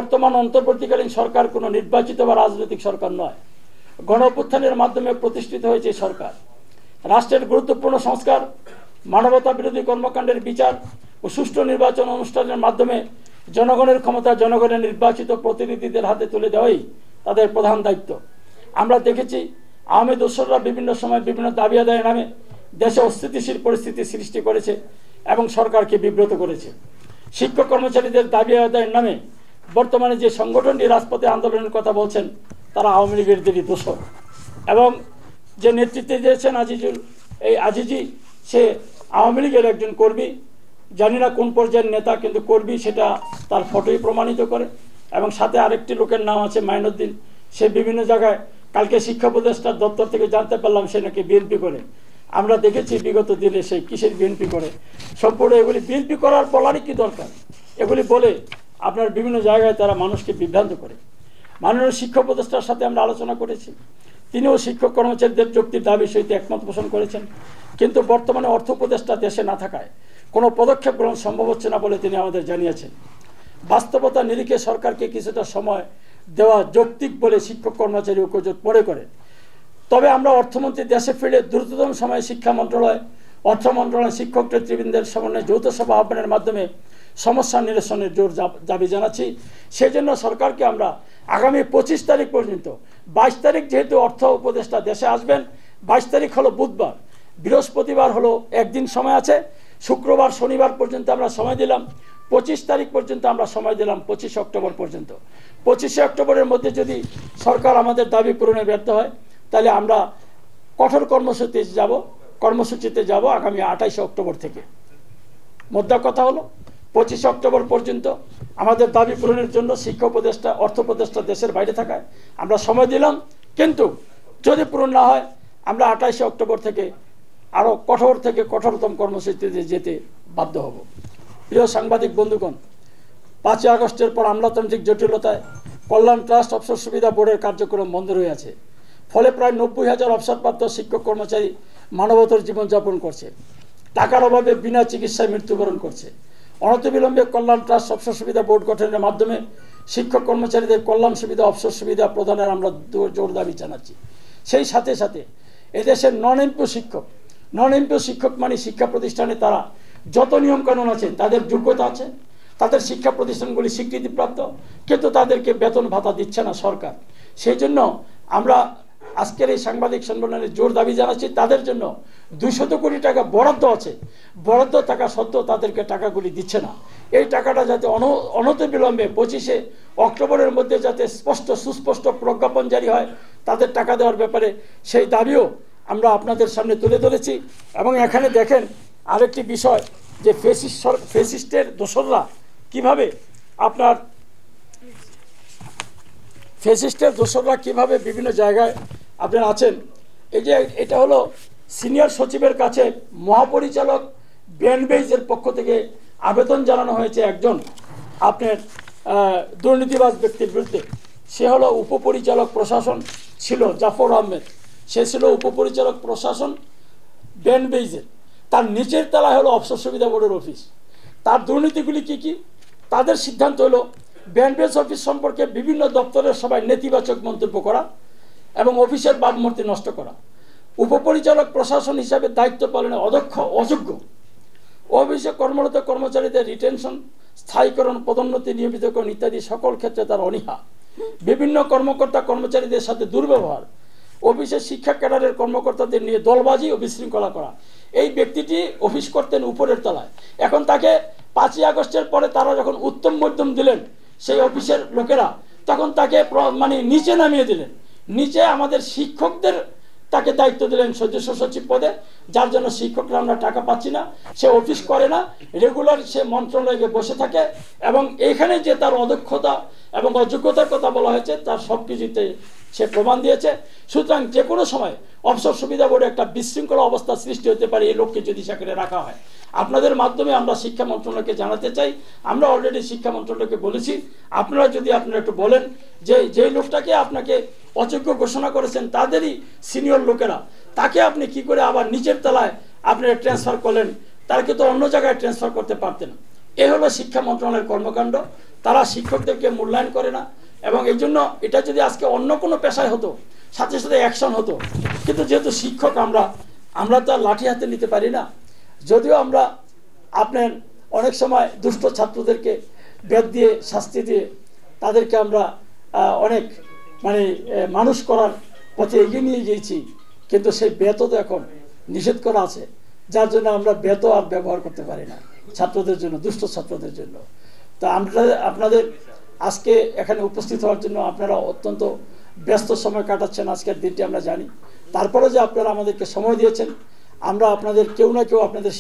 বর্তমান অন্তর্বর্তীকালীন সরকার কোনো নির্বাচিত বা রাজনৈতিক সরকার নয়, গণ অভ্যুত্থানের মাধ্যমে প্রতিষ্ঠিত হয়েছে সরকার। রাষ্ট্রের গুরুত্বপূর্ণ সংস্কার, মানবতা বিরোধী কর্মকাণ্ডের বিচার ও সুষ্ঠু নির্বাচন অনুষ্ঠানের মাধ্যমে জনগণের ক্ষমতা জনগণের নির্বাচিত প্রতিনিধিদের হাতে তুলে দেওয়াই তাদের প্রধান দায়িত্ব। আমরা দেখেছি আওয়ামী দোসররা বিভিন্ন সময় বিভিন্ন দাবি আদায়ের নামে দেশে অস্থিতিশীল পরিস্থিতি সৃষ্টি করেছে এবং সরকারকে বিব্রত করেছে। শিক্ষক কর্মচারীদের দাবি আদায়ের নামে বর্তমানে যে সংগঠনটি রাজপথে আন্দোলনের কথা বলছেন তারা আওয়ামী লীগেরদেরই দোসর, এবং যে নেতৃত্বে দিয়েছেন আজিজি সে আওয়ামী লীগের একজন কর্মী। জানি না কোন পর্যায়ের নেতা, কিন্তু কর্মী সেটা তার ফটোই প্রমাণিত করে। এবং সাথে আরেকটি লোকের নাম আছে মাইনুদ্দিন, সে বিভিন্ন জায়গায়, কালকে শিক্ষা উপদেষ্টার দপ্তর থেকে জানতে পারলাম সে নাকি বিএনপি করে। আমরা দেখেছি বিগত দিনে সেই কিসের বিএনপি করে। সম্পূর্ণ এগুলি বিএনপি করার বলারই কি দরকার? এগুলি বলে আপনার বিভিন্ন জায়গায় তারা মানুষকে বিভ্রান্ত করে। মাননীয় শিক্ষা উপদেষ্টার সাথে আমরা আলোচনা করেছি, তিনিও শিক্ষক কর্মচারীদের যুক্তির দাবির সহিত একমত পোষণ করেছেন, কিন্তু বর্তমানে অর্থ উপদেষ্টা দেশে না থাকায় কোনো পদক্ষেপ গ্রহণ সম্ভব হচ্ছে না বলে তিনি আমাদের জানিয়েছেন। বাস্তবতা নিরিখে সরকারকে কিছুটা সময় দেওয়া যৌক্তিক বলে শিক্ষক কর্মচারী ঐক্যজোট মনে করে। তবে আমরা অর্থমন্ত্রী দেশে ফিরে দ্রুততম সময়ে শিক্ষা মন্ত্রণালয়, অর্থ মন্ত্রণালয়, শিক্ষক নেতৃবৃন্দের সমন্বয়ে যৌথ সভা আহ্বানের মাধ্যমে সমস্যা নিরসনের জোর দাবি জানাচ্ছি। সেজন্য সরকারকে আমরা আগামী 25 তারিখ পর্যন্ত, 22 তারিখ যেহেতু অর্থ উপদেষ্টা দেশে আসবেন, 22 তারিখ হলো বুধবার, বৃহস্পতিবার হলো একদিন সময় আছে, শুক্রবার শনিবার পর্যন্ত আমরা সময় দিলাম, 25 তারিখ পর্যন্ত আমরা সময় দিলাম, 25 অক্টোবর পর্যন্ত। 25 অক্টোবরের মধ্যে যদি সরকার আমাদের দাবি পূরণে ব্যর্থ হয় তাহলে আমরা কঠোর কর্মসূচিতে যাব আগামী 28 অক্টোবর থেকে। মোদ্দা কথা হলো 25 অক্টোবর পর্যন্ত আমাদের দাবি পূরণের জন্য শিক্ষা উপদেষ্টা, অর্থ উপদেষ্টা দেশের বাইরে থাকায় আমরা সময় দিলাম, কিন্তু যদি পূরণ না হয় আমরা 28 অক্টোবর থেকে আরও কঠোর থেকে কঠোরতম কর্মসূচিতে যেতে বাধ্য হব। প্রিয় সাংবাদিক বন্ধুগণ, 5 আগস্টের পর আমলাতান্ত্রিক জটিলতায় কল্যাণ ট্রাস্ট অবসর সুবিধা বোর্ডের কার্যক্রম বন্ধ রয়ে আছে। ফলে প্রায় 90,000 অবসরপ্রাপ্ত শিক্ষক কর্মচারী মানবতর জীবনযাপন করছে, টাকার অভাবে বিনা চিকিৎসায় মৃত্যুবরণ করছে। অনতিবিলম্বে কল্যাণ ট্রাস্ট অবসর সুবিধা বোর্ড গঠনের মাধ্যমে শিক্ষক কর্মচারীদের কল্যাণ সুবিধা, অবসর সুবিধা প্রদানের আমরা জোর দাবি জানাচ্ছি। সেই সাথে সাথে এদেশের নন এমপিও শিক্ষক মানে শিক্ষা প্রতিষ্ঠানে তারা যত নিয়মকানুন আছে, তাদের যোগ্যতা আছে, তাদের শিক্ষা প্রতিষ্ঠানগুলি স্বীকৃতিপ্রাপ্ত, কিন্তু তাদেরকে বেতন ভাতা দিচ্ছে না সরকার। সেই জন্য আমরা আজকের এই সাংবাদিক সম্মেলনে জোর দাবি জানাচ্ছি, তাদের জন্য 200 কোটি টাকা বরাদ্দ আছে, বরাদ্দ থাকা সত্ত্বেও তাদেরকে টাকাগুলি দিচ্ছে না। এই টাকাটা যাতে অনতিবিলম্বে 25 অক্টোবরের মধ্যে যাতে সুস্পষ্ট প্রজ্ঞাপন জারি হয় তাদের টাকা দেওয়ার ব্যাপারে, সেই দাবিও আমরা আপনাদের সামনে তুলে ধরেছি। এবং এখানে দেখেন আরেকটি বিষয়, যে ফ্যাসিস্টের দোসররা কিভাবে বিভিন্ন জায়গায় আপনারা আছেন। এই যে এটা হলো সিনিয়র সচিবের কাছে মহাপরিচালক ব্যান্ডবেজের পক্ষ থেকে আবেদন জানানো হয়েছে একজন আপনার দুর্নীতিবাজ ব্যক্তির বিরুদ্ধে। সে হলো উপপরিচালক প্রশাসন ছিল জাফর আহমেদ, সে ছিল উপপরিচালক প্রশাসন ব্যান্ডবেজের। তার নিচের তলায় হলো অবসর সুবিধা বোর্ডের অফিস। তার দুর্নীতিগুলি কি? তাদের সিদ্ধান্ত হলো ব্যান্ডবেজ অফিস সম্পর্কে বিভিন্ন দপ্তরের সবাই নেতিবাচক মন্তব্য করা এবং অফিসের ভাবমূর্তি নষ্ট করা। উপপরিচালক প্রশাসন হিসাবে দায়িত্ব পালনে অযোগ্য। অফিসে কর্মরত কর্মচারীদের রিটেনশন, স্থায়ীকরণ, পদোন্নতি, নিয়মিতকরণ ইত্যাদি সকল ক্ষেত্রে তার অনীহা। বিভিন্ন কর্মচারীদের সাথে দুর্ব্যবহার। অফিসের শিক্ষা ক্যাডারের কর্মকর্তাদের নিয়ে দলবাজি ও বিশৃঙ্খলা করা। এই ব্যক্তিটি অফিস করতেন উপরের তলায়, এখন তাকে 5 আগস্টের পরে তারা যখন উত্তম মধ্যম দিলেন সেই অফিসের লোকেরা, তখন তাকে নিচে নামিয়ে দিলেন। নিচে আমাদের শিক্ষকদের তাকে দায়িত্ব দিলেন সদস্য সচিব পদে, যার জন্য শিক্ষকরা আমরা টাকা পাচ্ছি না। সে অফিস করে না, রেগুলার সে মন্ত্রণালয়ে বসে থাকে, এবং এইখানে যে তার অদক্ষতা এবং অযোগ্যতার কথা বলা হয়েছে তার সব কিছুতে সে প্রমাণ দিয়েছে। সুতরাং যে কোনো সময় অবসর সুবিধা বোর্ডে একটা বিশৃঙ্খলা অবস্থা সৃষ্টি হতে পারে এই লোককে যদি সেখানে রাখা হয়। আপনাদের মাধ্যমে আমরা শিক্ষা মন্ত্রণালয়কে জানাতে চাই, আমরা অলরেডি শিক্ষা মন্ত্রণালয়কে বলেছি, আপনারা একটু বলেন যে যেই লোকটাকে আপনাকে অযোগ্য ঘোষণা করেছেন তাদেরই সিনিয়র লোকেরা, তাকে আপনি কি করে আবার নিচের তলায় আপনারা ট্রান্সফার করলেন? তাকে তো অন্য জায়গায় ট্রান্সফার করতে পারতেন। এ হলো শিক্ষা মন্ত্রণালয়ের কর্মকাণ্ড। তারা শিক্ষকদেরকে মূল্যায়ন করে না। এবং এই জন্য এটা যদি আজকে অন্য কোনো পেশায় হতো সাথে সাথে অ্যাকশন হতো, কিন্তু যেহেতু শিক্ষক আমরা তো আর লাঠি হাতে নিতে পারি না। যদিও আমরা আপনার অনেক সময় দুষ্ট ছাত্রদেরকে বেত দিয়ে শাস্তি দিয়ে তাদেরকে আমরা অনেক মানুষ করার পথে এগিয়ে নিয়ে গিয়েছি, কিন্তু সেই বেতও তো এখন নিষেধ করা আছে, যার জন্য আমরা বেতও আর ব্যবহার করতে পারি না ছাত্রদের জন্য, দুষ্ট ছাত্রদের জন্য। তো আপনাদের আজকে এখানে উপস্থিত হওয়ার জন্য আপনারা অত্যন্ত ব্যস্ত সময় কাটাচ্ছেন আজকের দিনটি আমরা জানি, তারপরে যে আপনারা আমাদেরকে সময় দিয়েছেন, আমরা আপনাদের কেউ না কেউ আপনাদের